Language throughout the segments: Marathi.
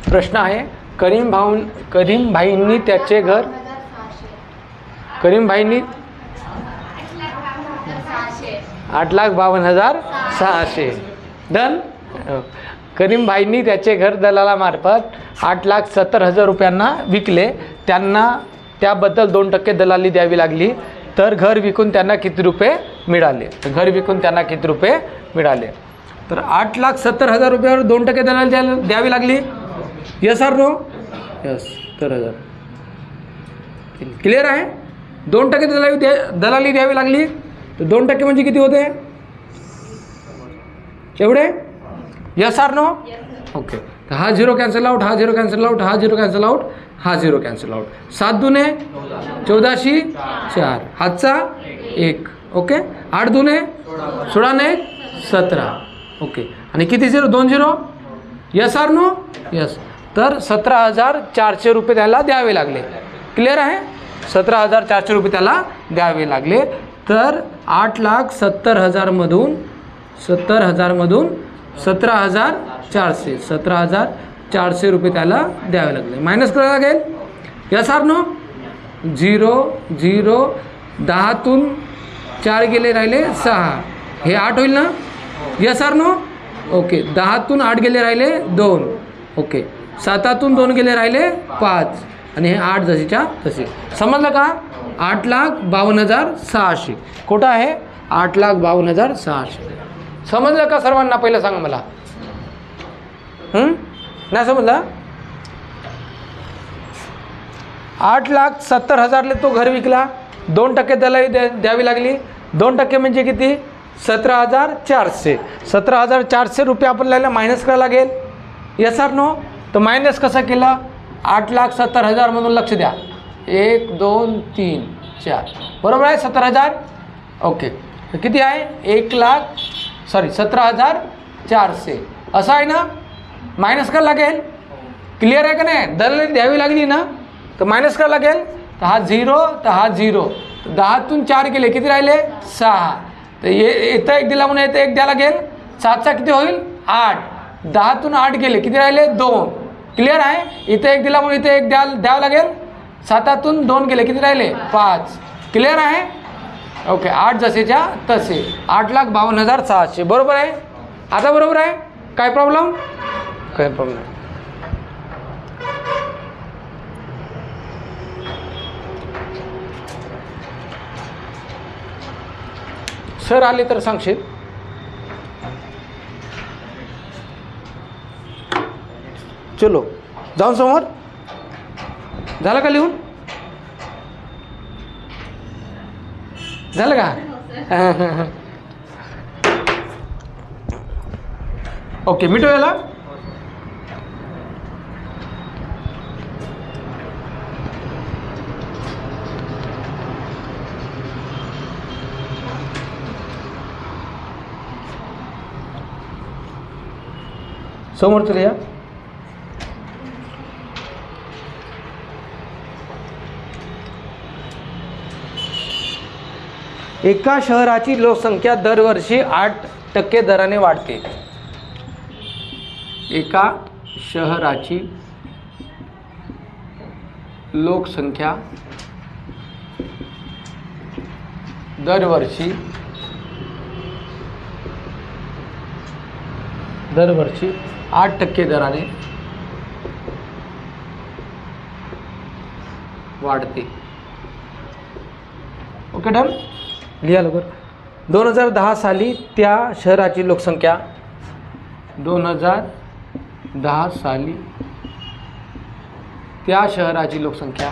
प्रश्न आहे, करीमभाईंनी त्याचे घर, करीमभाईंनी 8,52,600 डन. करीमभाईंनी त्याचे घर दलालामार्फत 8,70,000 रुपयांना विकले. त्यांना त्याबद्दल 2% दलाली द्यावी लागली. तर घर विकून त्यांना किती रुपये मिळाले? तर घर विकून त्यांना किती रुपये मिळाले? तर 8,70,000 रुपयावर 2% दलाली द्यावी लागली. Yes or no? Yes. 70,000 clear आहे. 2% दलाली द्यावी लागली. तर 2% म्हणजे किती होते? एवढे. Yes or no? ओके. तर हा 0 कॅन्सल आउट, हा 0 कॅन्सल आउट, हा 0 कॅन्सल आउट, हा 0 कॅन्सल आउट. 7 दुने 14शी 4, हातचा 1. ओके. 8 दुने 16 ने 17. ओके. आणि किती 0? 2 0. Yes or no? यस. तर 17,400 रुपये त्याला द्यावे लागले. क्लिअर आहे. 17,400 रुपये त्याला द्यावे लागले. तर 8,70,000 मधून 17,400 रुपये त्याला द्यावे लागले. मायनस करावं लागेल. Yes or no? 0 0. 10तून 4 गेले राहिले 6. हे 8 होईल ना? Yes or no? ओके. 10तून 8 गेले राहिले 2. ओके. 7तून 2 गेले राहिले 5. आणि हे 8 जसेच्या तसे. समजलं का? 8,52,600. कुठं आहे? 8,52,600. समजलं का सर्वांना? पहिलं सांगा मला. नाही समजलं? 8,70,000 तो घर विकला. 2% दलाली द्यावी लागली. 2% म्हणजे किती? 17,400. 17,400 रुपये आपल्याला मायनस करावं लागेल. Yes or no? तर मायनस कसं केलं? 8,70,000 मधून लक्ष द्या. 1 2 3 4. बरोबर आहे. 70,000. ओके. तर किती आहे? 17,400 असं आहे ना? मायनस करावं लागेल. क्लिअर आहे का नाही? दलाली द्यावी लागली ना, तर मायनस करावं लागेल. तर हा 0, तर हा 0. 10तून 4 गेले, किती राहिले? 6. तर इथं 1 दिला म्हणून इथं 1 द्यावं लागेल. 7चा किती होईल? 8. 10तून 8 गेले, किती राहिले? 2. क्लिअर आहे. इथं 1 दिला म्हणून इथे 1 द्यावं लागेल. 7तून 2 गेले, किती राहिले? 5. क्लिअर आहे. ओके. 8 जसेच्या तसे. 8,52,600. बरोबर आहे. आता बरोबर आहे. काय प्रॉब्लेम? काय प्रॉब्लेम नाही. सर आले तर सांगशील. चलो जाऊन समोर. झालं का लिहून? झालं का? ओके. मिटो याला. समोर तर या. एका शहराची लोकसंख्या दरवर्षी 8% दराने वाढते. एका शहराची लोकसंख्या दरवर्षी 8% दराने वाढते. Okay done. लिहा लवकर. 2010 साली त्या शहराची लोकसंख्या 2010 साली त्या शहराची लोकसंख्या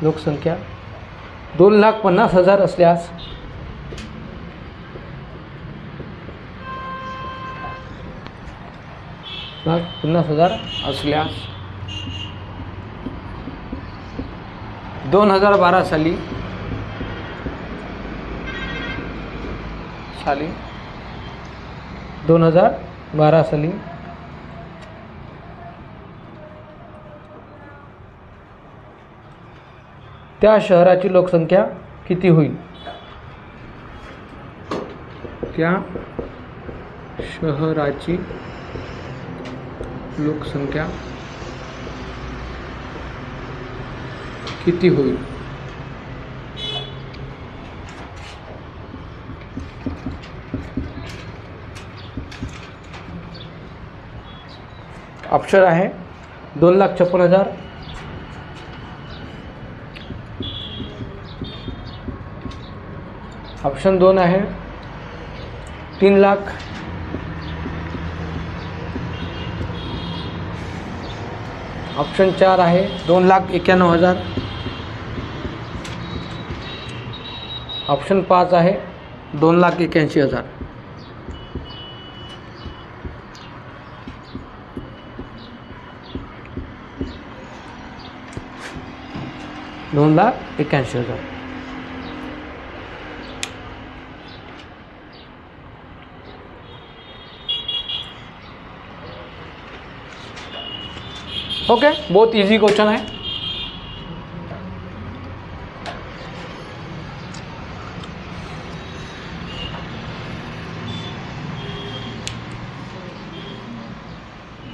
लोकसंख्या 2,50,000 असल्यास 2,50,000 असल्यास 2012 साली 2012 साली त्या शहराची लोकसंख्या किती होईल? त्या शहराची लोकसंख्या किती होईल? ऑप्शन आहे 2,56,000, ऑप्शन 2 आहे 3 लाख, ऑप्शन 4 आहे 2,91,000, ऑप्शन 5 आहे 2,81,000. $2,81,000. ओके, बहुत इजी क्वेश्चन है.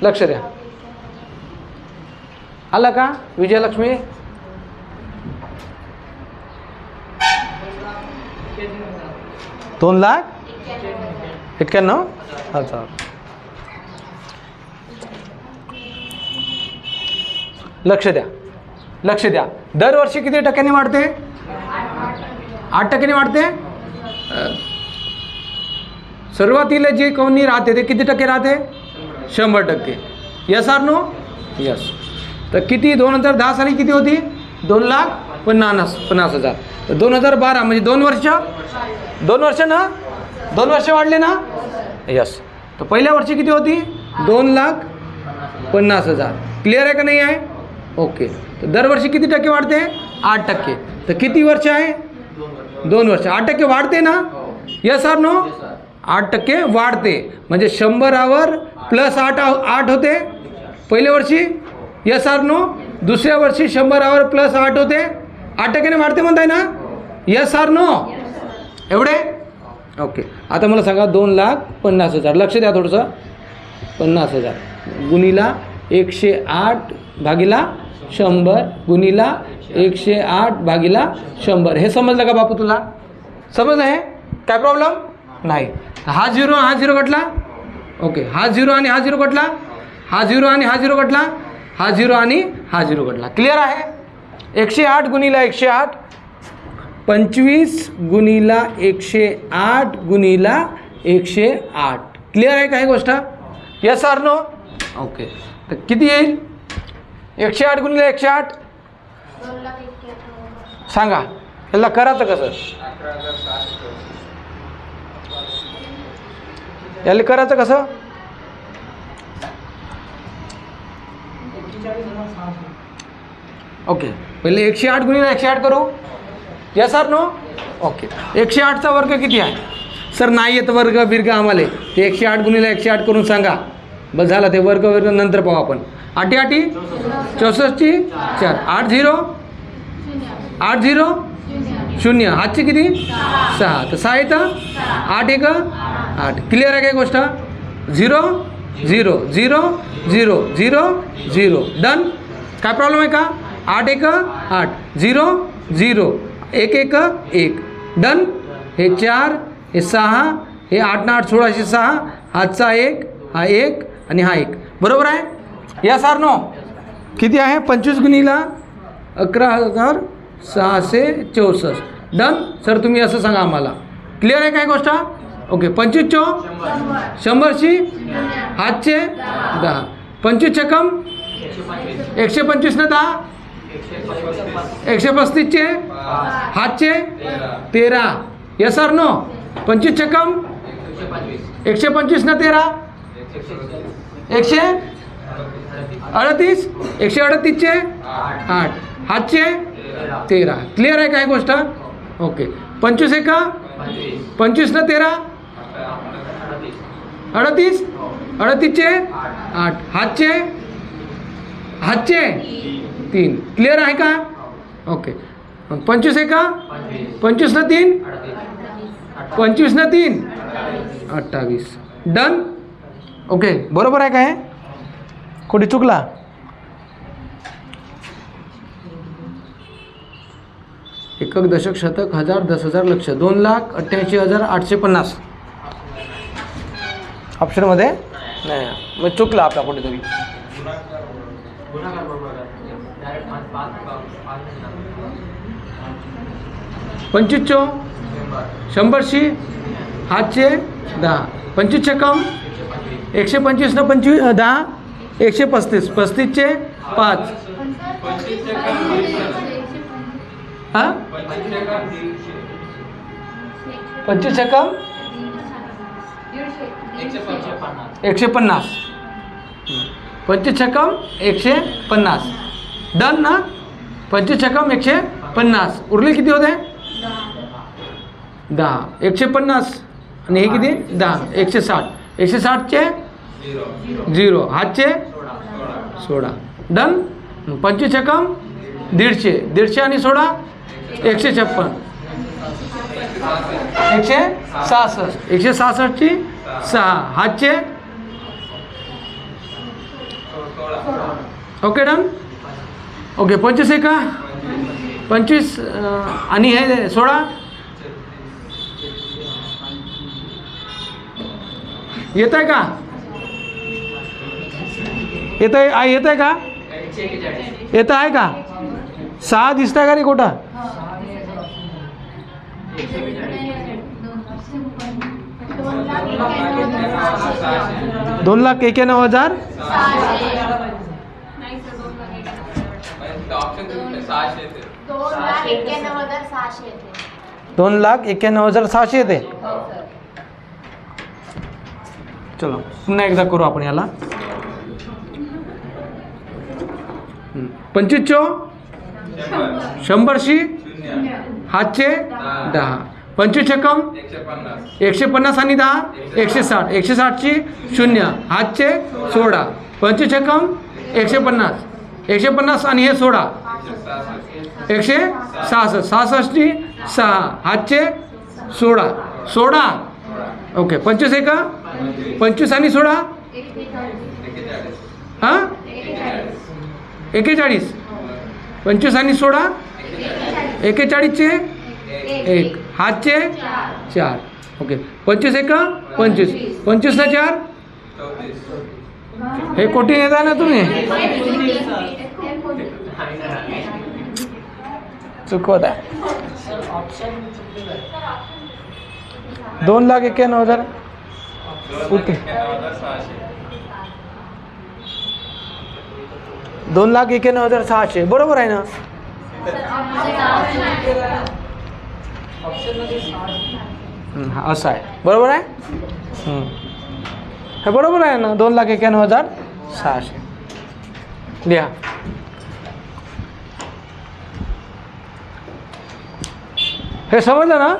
लक्ष द्या. आला का विजयलक्ष्मी? $2,91,000. लक्ष द्या, लक्ष द्या. दरवर्षी किती टक्क्यांनी वाढते? 8% वाढते. सुरुवातीला जे कोणी राहते ते किती टक्के राहते? 100%. Yes or no? यस. तर किती 2010 साली किती होती? 2,50,000. तर 2012 म्हणजे 2 वर्ष ना, 2 वर्ष वाढले ना. यस. तर पहिल्या वर्षी किती होती? 2,50,000. क्लिअर आहे का नाही आहे? ओके. तर दरवर्षी किती टक्के वाढते? 8%. तर किती वर्ष आहे? 2 वर्ष. 8% वाढते ना. Yes or no? 8% वाढते. म्हणजे 100वर प्लस 8 होते पहिल्या वर्षी. Yes or no? दुसऱ्या वर्षी 100वर प्लस 8 होते. 8%ने वाढते म्हणताय ना. Yes or no? एवढे? ओके. आता मला सांगा 2,50,000. लक्ष द्या थोडंसं. 50,000 गुणिला 108 भागिला 100 गुणिला 108 भागिला 100. हे समजलं का बापू तुला? समजलं हे? काय प्रॉब्लेम नाही. हा 0 हा 0 कटला. ओके. हा 0 आणि हा 0 कटला. हा 0 आणि हा 0 कटला. हा 0 आणि हा 0 कटला. क्लिअर आहे? 108 गुणिला 108 25 गुणिला 108 गुणिला 108. क्लिअर आहे का ही गोष्ट? Yes or no? ओके. तर किती येईल? 108 गुणिले 108 सांगा. याला करायचं कसं? याला करायचं कसं? ओके. पहिले 108 गुणिले 108 करू. Yes or no? ओके. 108चा वर्ग किती आहे? सर नाही येत वर्ग बिर्ग आम्हाला. ते 108 गुणिले 108 करून सांगा. बस झालं. ते वर्ग नंतर पाहू आपण. 8 8 64 4 8 0 8 0 0. हातचे किती? 6. तर 6 येतं. 8 1 8. क्लिअर आहे काय गोष्ट? 0 0 0 0 0 0. डन. काय प्रॉब्लेम आहे का? 8 1 8 0 0 1 1 1. डन. हे 4 हे 6 हे 8 8 16 6. हातचा 1 हा 1 आणि हा 1. बरोबर आहे? Yes or no? किती आहे? 25 गुणिला 11,664. डन. सर तुम्ही असं सांगा आम्हाला. क्लिअर आहे काय गोष्ट? ओके. 25 चो 100शी हातचे 10. 25 छक्कम 125 न 10. 135चे हातचे 13. Yes or no? 25 छक्कम 125 न 13 138. 138चे 8 हातचे 13. क्लिअर आहे काय गोष्ट? ओके. 25 1 25 न 13 38. 38चे 8 हातचे 3. क्लिअर आहे का? ओके. 25 एका 25 न 3 25 न 3 28. डन. ओके, बरोबर आहे काय? कोणी चुकला? एकक, दशक, शतक, हजार, 10,000, लक्ष. 2,88,850 ऑप्शनमध्ये नाही. मग चुकला आपला कुठेतरी. 25 100शी हातचे 10. 25 कम 125 न 25 10 135. 35चे 5. हां 25 कम 150. 25 कम 150. डन ना. 25 कम 150. उरले किती होते? 10. 150 आणि हे किती? 10. 160. 160चे 0. हातचे 16. डन. 25 कम 150. 150 आणि 16 156. 166. 166ची 6. हातचे. Okay done. ओके 25 आहे का? 25 आणि हे 16 येत आहे का? येत आहे? येत आहे का? येत आहे का? 6 दिसत आहे का रे कोटा? 2,91,000. 2,91,600 येते. चलो पुन्हा एकदा करू आपण याला. 25 100शी हातचे 10. 25 कम 150 आणि 10 160. 160ची 0. हातचे 16. 25 कम 150. 150 आणि हे 16 166. 66ची 6. हातचे 16. 16. ओके 25 आहे का? 25 आणि 16 हां 41. 25 आणि 16 41चे 1. हातचे 4. ओके 25 आहे का? 25. 25 ना 4 हे कोटी नेता ना तुम्ही. चुकवत आहे. 2,91,000 कुठे? 2,91,600 बरोबर आहे ना? असं आहे. बरोबर आहे. हे बरोबर आहे ना? 2,91,600 लिहा. हे समजलं ना?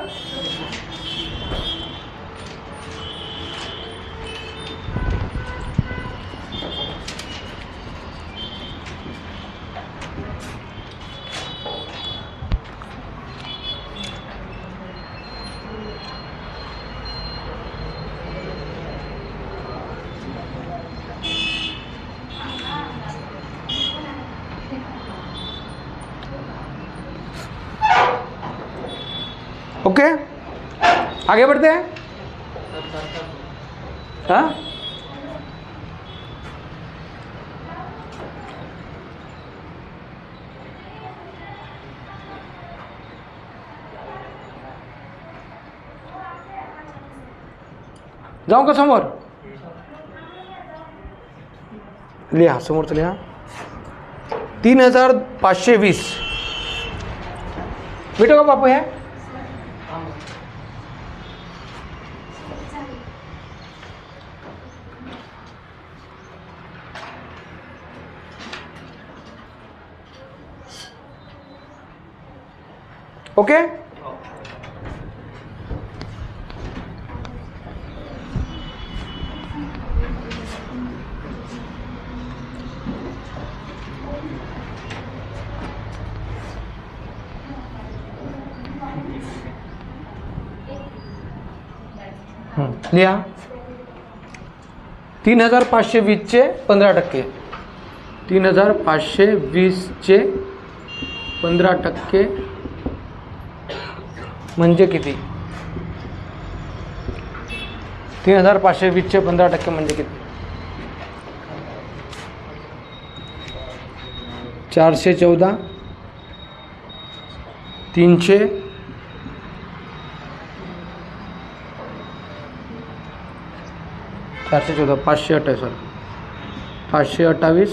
ओके आगे बढ़ते हैं. हाँ जाऊ का समोर? लिहा समोरचं लिहा. 3,520 भेटो का बापू? है ओके. लिहा 3520चे 15%, 3520चे 15% म्हणजे किती? 3520चे 15% म्हणजे किती? 414, 300, 414, 528 सर, 528,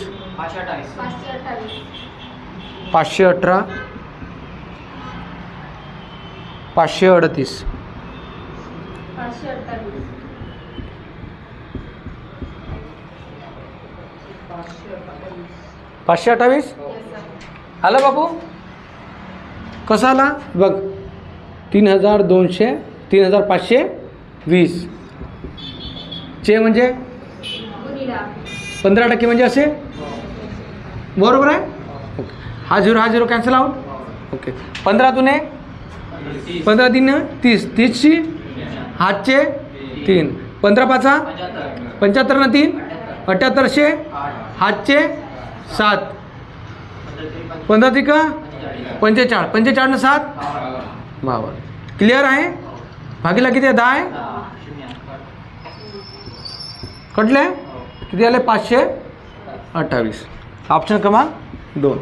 518, 538, 528 आला बाबू? कसा आला बघ? 3520 चे म्हणजे 15% म्हणजे असे, बरोबर आहे? ओके, हा झिरो कॅन्सल आउट. ओके, 15 दुने 15 3 30, 30ची हातचे 3, 15 पाचा 75 न 3 7800, हातचे 7, 15 त्रिक 45, 45 न 7 52. क्लिअर आहे? भागीला किती आहे? 10 आहे. कटले किती आले? 528. ऑप्शन क्रमांक 2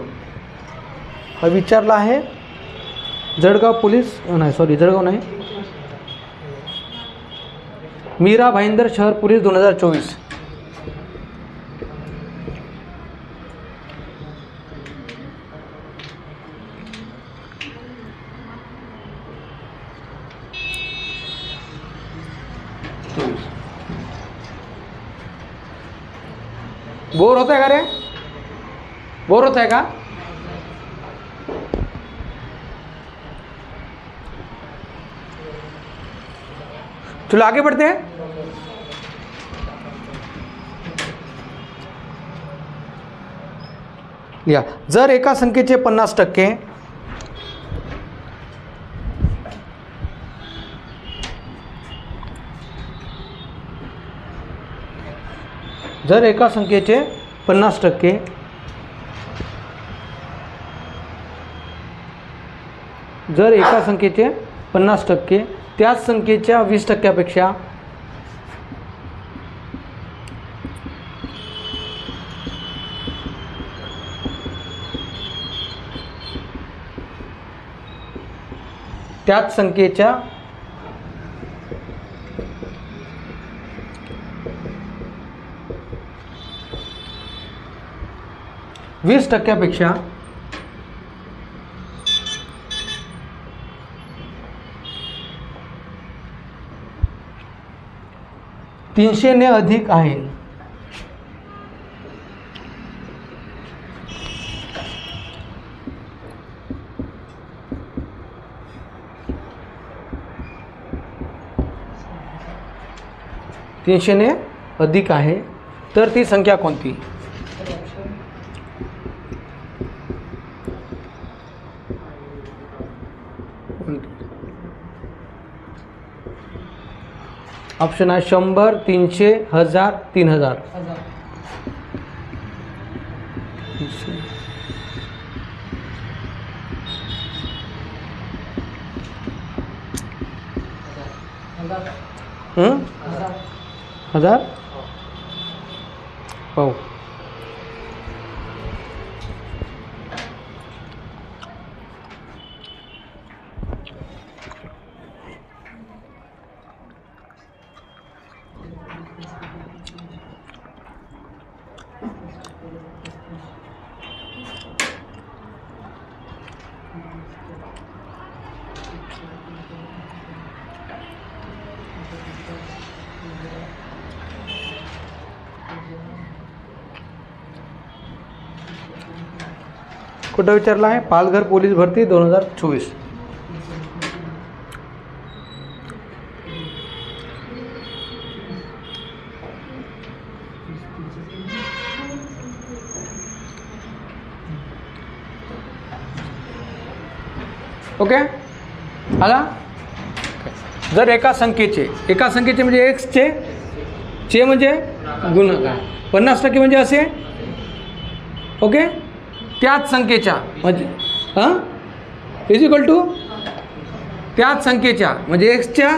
हा विचारला आहे. जळगाव पोलीस नाही, सॉरी जळगाव नाही, मीरा भाईंदर शहर पोलीस 2024. बोर होत आहे का रे? बोर होत आहे का? चलो आगे बढ़ते हैं. या जर एका संख्येचे 50%, जर एका संख्येचे 50%, जर एका संख्येचे 50% त्याच संख्येच्या 20%पेक्षा त्याच संख्येच्या 20%पेक्षा तीनशे ने अधिक आहे. तीनशे ने अधिक आहे तर ती संख्या कोणती? ऑप्शन आहे 100, 300, 1000, 3000. हजार पाहू. कुठं विचारला आहे? पालघर पोलीस भरती 2024. ओके आला? जर एका संख्येचे म्हणजे एक्सचे चे म्हणजे गुणाकार 50% म्हणजे असे ओके त्याच संख्येच्या म्हणजे इज इक्वल टू त्याच संख्येच्या म्हणजे एक्सच्या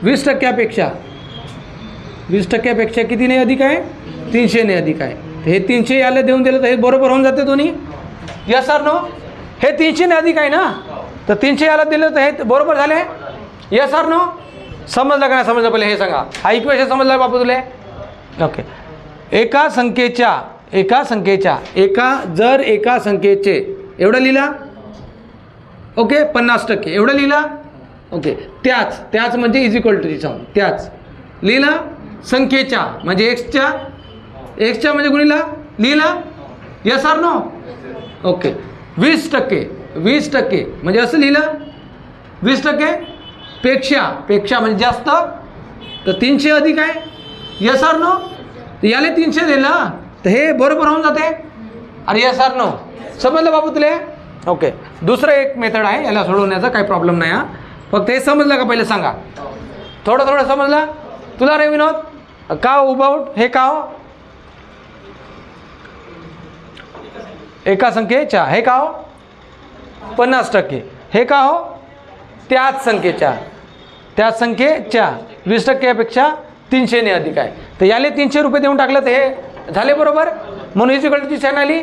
20%पेक्षा 20% कितीने अधिक आहे 300ने अधिक आहे. हे 300 याला देऊन दिलं तर हे बरोबर होऊन जाते दोन्ही. Yes sir no. हे 300ने अधिक आहे ना तर 300 याला दिलं तर हे बरोबर झाले. Yes sir no. समजलं का नाही समजलं पहिले हे सांगा. हा इक्वेशन समजला बापू तुले ओके. एका संख्येचे एवढं लिहिला ओके 50% एवढं लिहिला ओके. त्याच म्हणजे इज इक्वल टू त्याच लिहिला संख्येच्या म्हणजे एक्सच्या म्हणजे गुणिला लिहिला. Yes or no okay. 20% म्हणजे असं लिहिलं 20% पेक्षा म्हणजे जास्त तर 300 अधिक आहे. Yes or no. याले 300 दिलं तर हे बरोबर होऊन जाते. अरे यस आर नो समजलं बाबू तुले ओके. दुसरं एक मेथड आहे याला सोडवण्याचा काही प्रॉब्लेम नाही हा. फक्त हे समजलं का पहिले सांगा. थोडं समजलं तुला रे विनोद. का उबाउट हे का हो एका संख्येच्या हे का हो 50% हे का हो त्याच संख्येच्या 20%पेक्षा 300ने अधिक आहे तर याले 300 रुपये देऊन टाकलं तर हे झाले बरोबर. म्हणून इज इक्वल टू ची आली.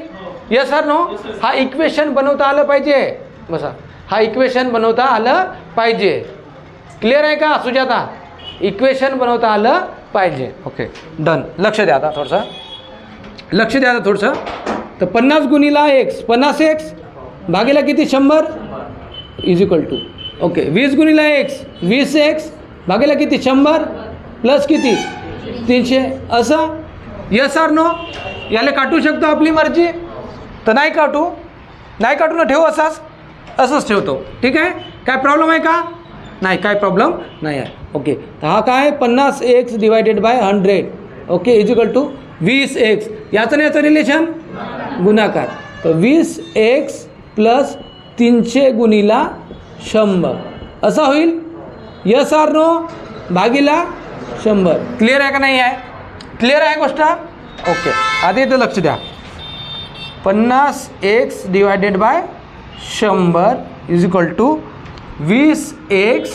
Yes sir no. हा इक्वेशन बनवता आलं पाहिजे. बसा हा इक्वेशन बनवता आलं पाहिजे. क्लिअर आहे का सुजाता. इक्वेशन बनवता आलं पाहिजे ओके डन. लक्ष द्या आता थोडंसं तर 50 गुणिला एक्स 50x भागीला किती 100 इज इक्वल टू ओके 20 गुणिला एक्स 20x भागीला किती 100 प्लस किती 300 असं. Yes or no. याला काटू शकतो आपली मर्जी तर नाही काटू ना ठेवू असंच ठेवतो ठीक आहे. काय प्रॉब्लेम आहे का नाही काय प्रॉब्लेम नाही आहे ओके. तर हा काय 50x divided by 100 okay is equal to 20x याचं रिलेशन गुणाकार तर 20x प्लस 300 गुणिला 100 असा होईल. यस आर नो भागीला 100. क्लिअर आहे का नाही आहे. क्लिअर आहे गोष्ट ओके. आधी इथं लक्ष द्या 50x divided by 100 is equal to 20x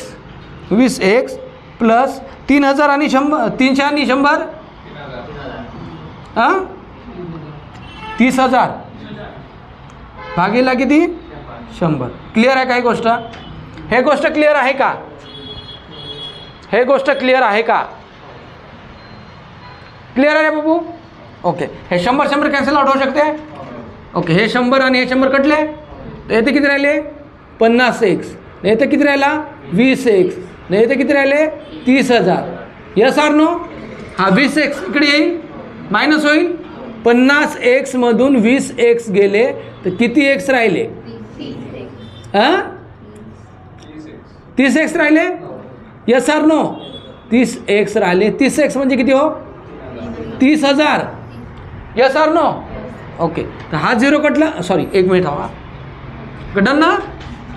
plus 3000 आणि 100 300 आणि 100 30,000 भागीला किती 100. क्लिअर आहे काही गोष्ट. हे गोष्ट क्लिअर आहे का क्लिअर आहे बाबू ओके. हे 100 कॅन्सल आउट होऊ शकते ओके. हे 100 आणि हे 100 कटले तर येथे किती राहिले 50x येथे किती राहिला 20x येथे किती राहिले 30,000. Yes or no. हा 20x इकडे येईल मायनस होईल 50x मधून 20x गेले तर किती x राहिले 30x राहिले. यस आर नो 30x राहिले 30x म्हणजे किती हो 30,000. Yes or no okay. तर हा 0 कटला सॉरी 1 मिनिट हवा डन ना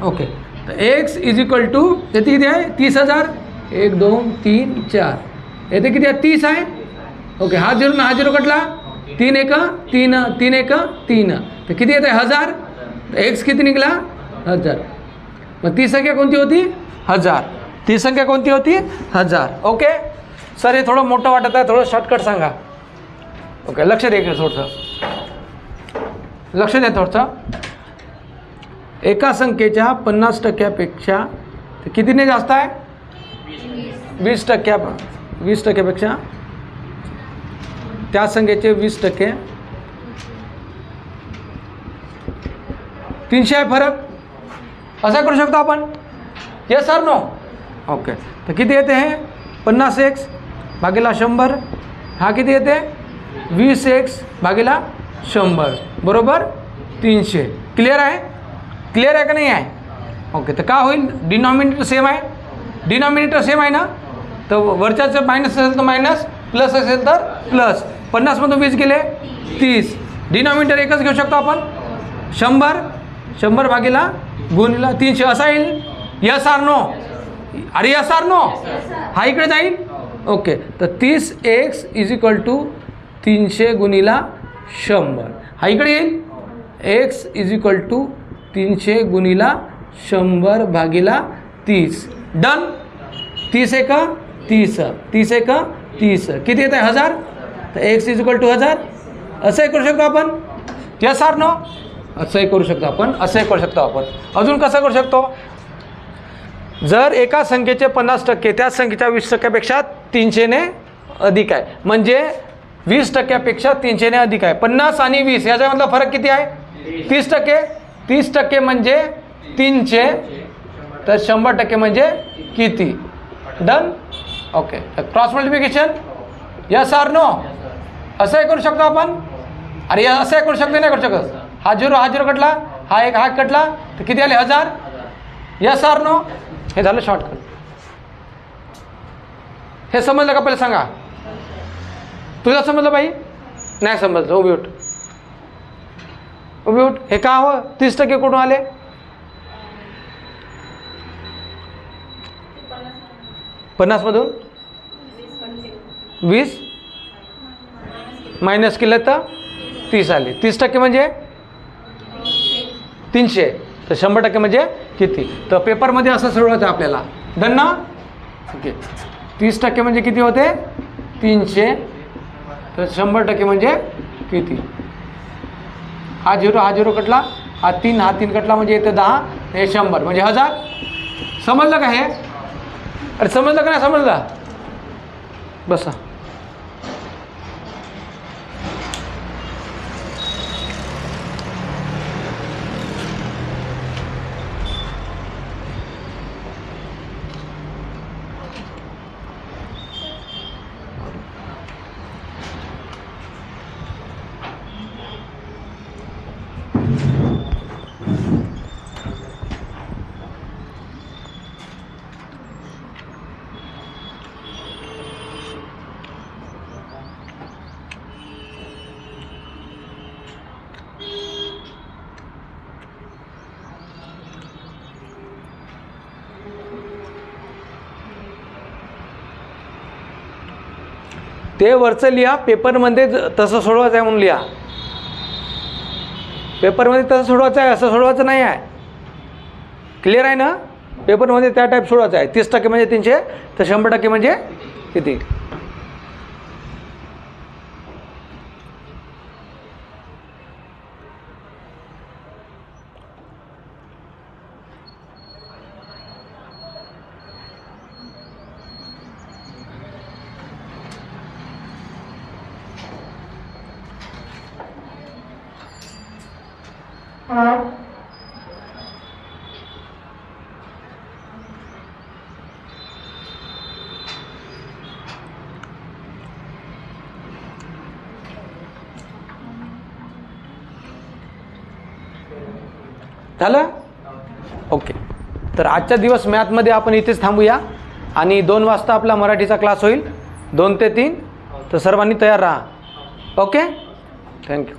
ओके. तर x इज इक्वल टू येथे किती आहे 30,000 1 2 3 4 येथे किती आहे 30 आहे ओके. हा 0 ना हा 0 कटला 3 1 3 3 1 3 तर किती येत आहे 1000 एक्स किती निघाला 1000. मग ती संख्या कोणती होती 1000. ती संख्या कोणती होती 1000 ओके. सर हे थोडं मोठं वाटत आहे थोडं शॉर्टकट सांगा ओके. लक्ष द्या थोडंसं एका संख्येच्या 50%पेक्षा कितीने जास्त आहे 20%पेक्षा त्या संख्येचे 20% 300 आहे फरक असा करू शकतो आपण. Yes sir no okay. तर किती येते हे 50x भागीला 100 हा किती येते 20x भागीला 100 बरोबर 300. क्लिअर आहे का नाही आहे ओके. तर का होईल डिनॉमिनेटर सेम आहे ना तर वरच्याचं मायनस असेल तर मायनस प्लस असेल तर प्लस 50 मधून 20 गेले 30 डिनॉमिनेटर एकच घेऊ शकतो आपण 100 भागीला गुणिला 300 असा येईल यस आर नो? अरे यस आर नो? हा इकडे जाईल. ओके, तर 30x = 300 गुणिला 100. हा इकडे येईल. x = 300 गुणिला 100 भागिला 30. डन. 30 एक 30, 30 एक 30, किती येत आहे 1000. तर x = 1000. असंही करू शकतो आपण. Yes or no? असंही करू शकतो आपण, असंही करू शकतो आपण. अजून कसं करू शकतो? जर एका संख्येचे 50% त्या संख्येच्या 20%पेक्षा 300ने अधिक आहे, म्हणजे 20%पेक्षा 300ने अधिक आहे. 50 आणि 20 याच्यामधला फरक किती आहे? 30%. 30% म्हणजे 300, तर 100% म्हणजे किती? Done. Okay, cross multiplication. Yes or no? असंही करू शकतो आपण. अरे असंही करू शकतो, नाही करू शकत. हा 0 कटला, हा एक हा कटला, तर किती आले? 1000. Yes or no? हे झालं शॉर्टकट. हे समजलं का? पहिले सांगा. तुला समजलं बाई? नाही समजलं. उभी उठ, उभी उठ. हे का हवं? 30% कुठून आले? 50 मधून 20 मायनस केलं तर 30 आले. 30% म्हणजे 300, तर 100% म्हणजे किती? तर पेपरमध्ये असं सोडवायचं आपल्याला. डन ना? ओके. 30% म्हणजे किती होते? 300, तर 100% म्हणजे किती? हा 0 कटला, हा 3 कटला, म्हणजे येते 10, हे 100 म्हणजे 1000. समजलं का हे? अरे समजलं का नाही समजलं? बसा. ते वरचं लिहा. पेपरमध्ये तसं सोडवायचं आहे म्हणून लिहा. पेपरमध्ये तसं सोडवायचं आहे, असं सोडवायचं नाही आहे. क्लिअर आहे ना? पेपरमध्ये त्या टाईप सोडवायचं आहे. 30% म्हणजे 300, तर 100% म्हणजे किती? झालं? ओके. तर आजचा दिवस मॅथमध्ये आपण इथेच थांबूया आणि 2 वाजता आपला मराठीचा क्लास होईल, 2 ते 3. तर सर्वांनी तयार राहा. Okay, thank you.